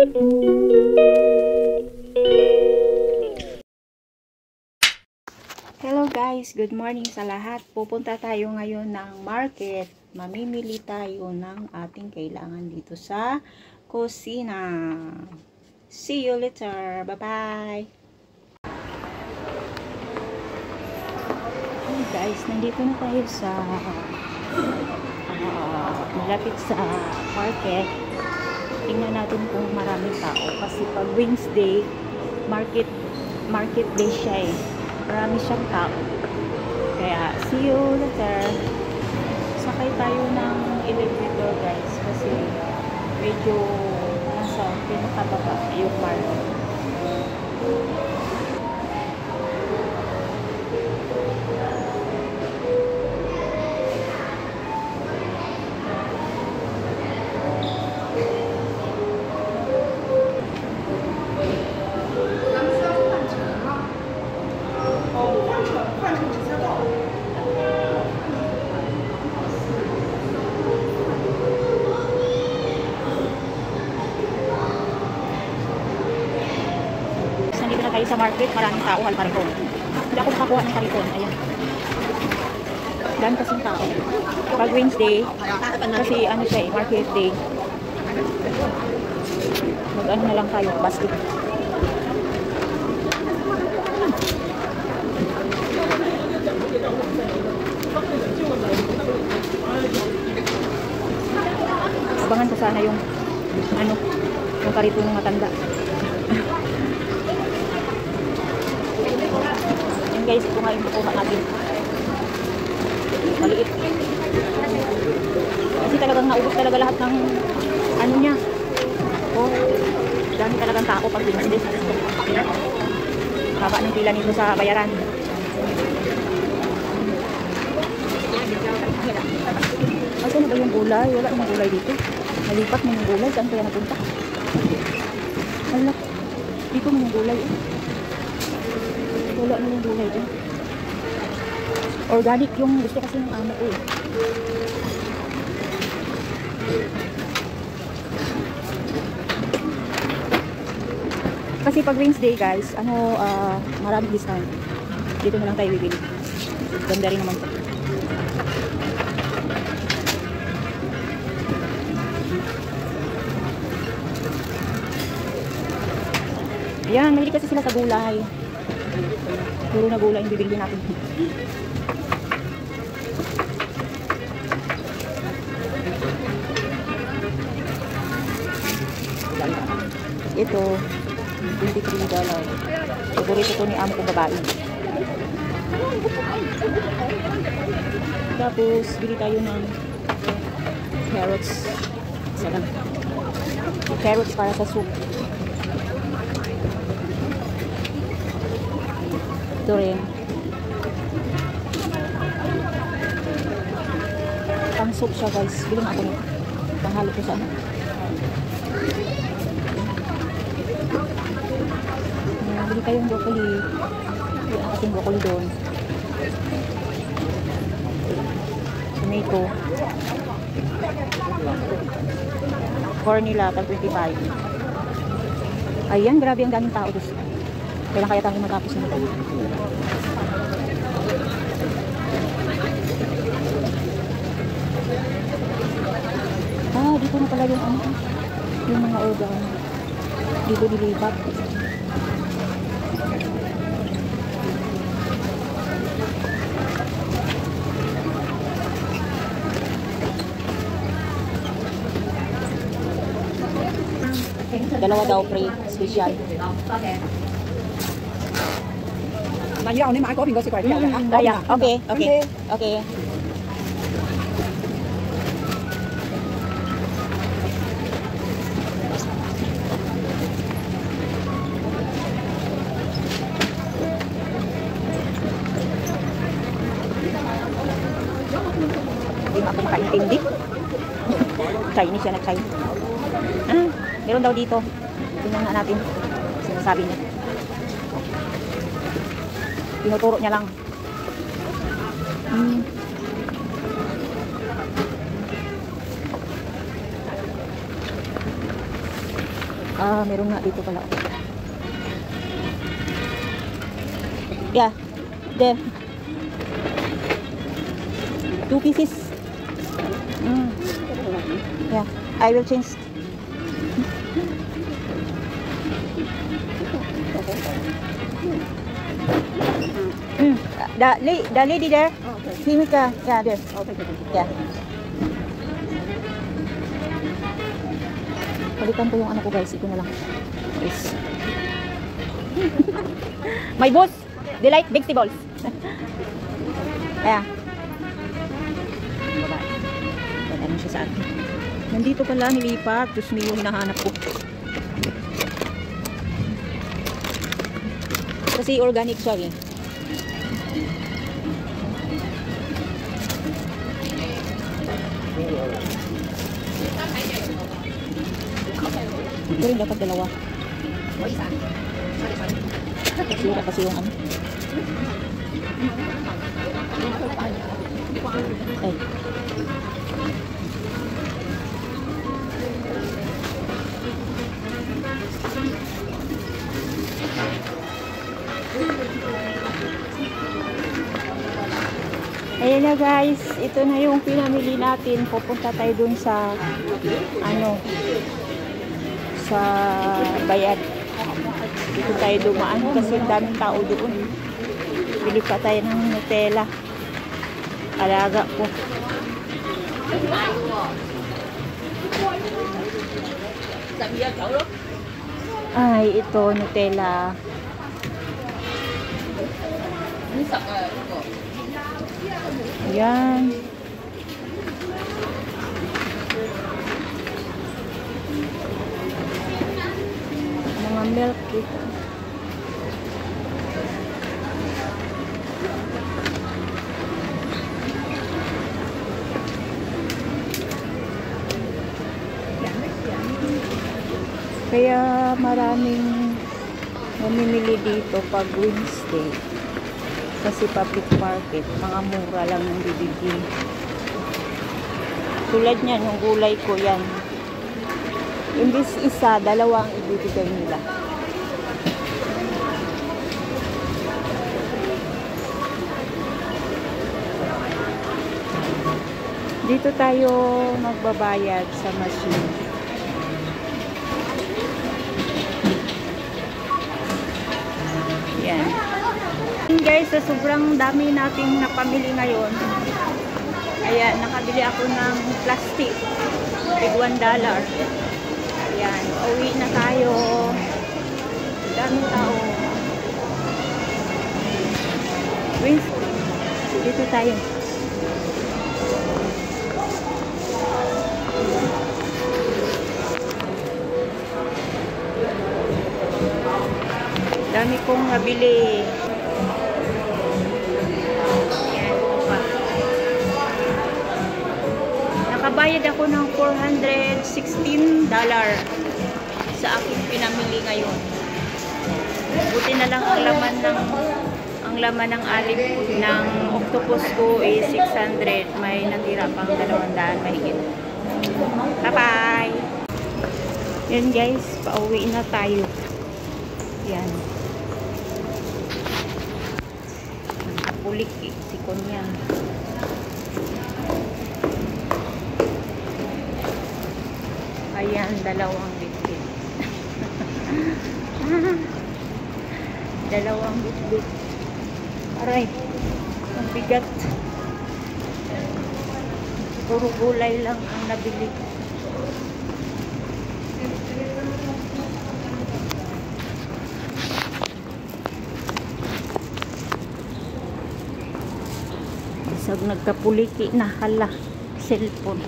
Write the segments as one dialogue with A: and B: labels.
A: Hello guys, good morning sa lahat. Pupunta tayo ngayon ng market. Mamimili tayo ng ating kailangan dito sa kusina. See you later. Bye-bye. Hey guys, nandito na tayo sa malapit sa market. Tingnan natin kung maraming tao kasi pag Wednesday, market day siya eh. Marami siyang tao. Kaya, see you later. Sakay tayo ng elevator guys kasi medyo nasa pinakababa yung market. Tayo sa market, maraming tao, halparikon. Hindi ako makakuha ng parikon. Ayan. Dami kasing tao. Pag Wednesday, kasi ano siya eh, market day. Mag-ano na lang tayo, basket. Abangan ko sana yung yung karito ng matanda. Guys, ito nga yung kukuha natin. Maliit. Kasi talagang naubos talaga lahat ng ano niya. Oh, dami talagang tao pag Wednesday. Baba ng pila nito sa bayaran. Asa na ba yung gulay? Wala namang gulay dito. Nalipat mo yung gulay. Saan kaya napunta? Hala, dito mo yung gulay eh. Wala na yung gulay dyan. Organic yung gusto kasi ng amo ko eh. Kasi pag Wednesday guys, maraming discount. Dito na lang tayo bibili. Ganda rin naman ito. Ayan, mahilig kasi sila sa gulay. Puro na gulay yung bibili natin. Ito, $23. Paborito ito ni amo kong babae. Tapos, bili tayo ng carrots. Isa lang. Carrots para sa soup. Ito rin. Pang soup siya guys. Bili nga ako nito. Panghalo ko sa ano. Bili kayong broccoli. Bili ang kasing broccoli doon. Tomato. Corn nila, tag 25. Ayan, grabe ang daming tao gusto. Kailan kaya tayo matapos nito? Dito na pala yung mga organ. Dito dilipat. Dalawa daw free, special. Okay. Hindi ako makaintindi. Chinese yan at Chinese. Meron daw dito. Tingnan nga natin. Sinasabi niya. Tinuturo niya lang. Ah, meron nga dito pala. Yeah. There. 2 pieces. Yeah. I will change. The lady there. Himika. Yeah, there. Yeah. Palitan ko yung ano ko guys. Ito na lang. Guys. My boss. They like vegetables. Yeah. Babae. Ano siya sa akin. Nandito pala nilipat. Diyos me yung hinahanap ko. Kasi organic siya eh. Ito rin dapat dalawa. Sira kasi yung ano. Ay. Ayan na guys, ito na yung pinamili natin. Pupunta tayo dun sa ano, sa bayad. Dito tayo dumaan kasi daming tao doon. Bili pa tayo ng Nutella. Alaga ko. Ay, ito Nutella. Ayan. Mga milk dito. Kaya maraming mamimili dito pag Wednesday. Kasi public market, mga mura lang ang bibigyan. Tulad niyan, yung gulay ko yan. Imbis isa, dalawa ang ibibigay nila. Dito tayo magbabayad sa machine. Yan. Guys, sa sobrang dami nating napamili ngayon, kaya nakabili ako ng plastic. Big $1. Ayan, uwi na tayo. Daming tao. Dito tayo. Dami kong nabili. Ayan, pa. Nakabayad ako ng $416 sa aking pinamili ngayon. Buti na lang ang laman ng alip ng octopus ko is 600. May natira pang 200 mahigit. Bye-bye! Yan guys, pauwi na tayo. Yan. Pulik si Konyan. Ayan, dalawang bitbit. Dalawang bitbit. Aray, ang bigat. Puro gulay lang ang nabili. Isag nagkapuliki na hala. Cellphone.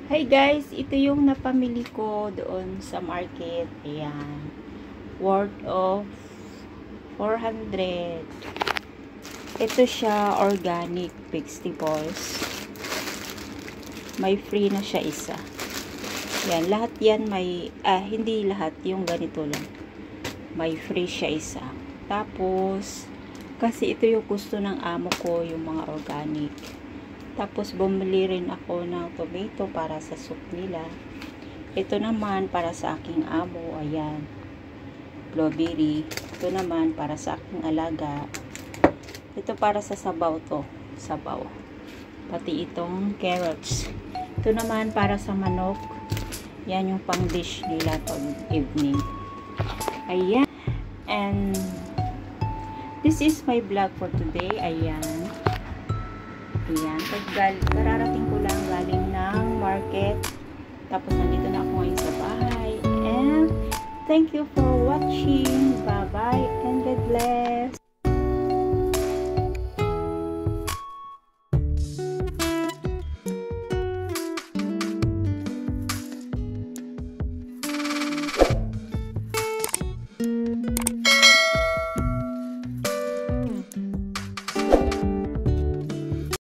A: Hey guys, ito yung napamili ko doon sa market. Ayan. Worth of 400. Ito siya, organic vegetables. May free na siya isa. Yan, lahat yan may, hindi lahat, yung ganito lang. May free siya isa. Tapos, kasi ito yung gusto ng amo ko, yung mga organic. Tapos bumili rin ako ng tomato para sa soup nila. Ito naman para sa aking amo, ayan, blueberry. Ito naman para sa aking alaga. Ito para sa sabaw to, sabaw. Pati itong carrots. Ito naman para sa manok. Yan yung pang dish nila pag evening. Ayan. And this is my vlog for today. Ayan. Ayan. Kararating ko lang galing ng market. Tapos nandito na ako ngayon sa bahay. And thank you for watching. Bye-bye and God bless.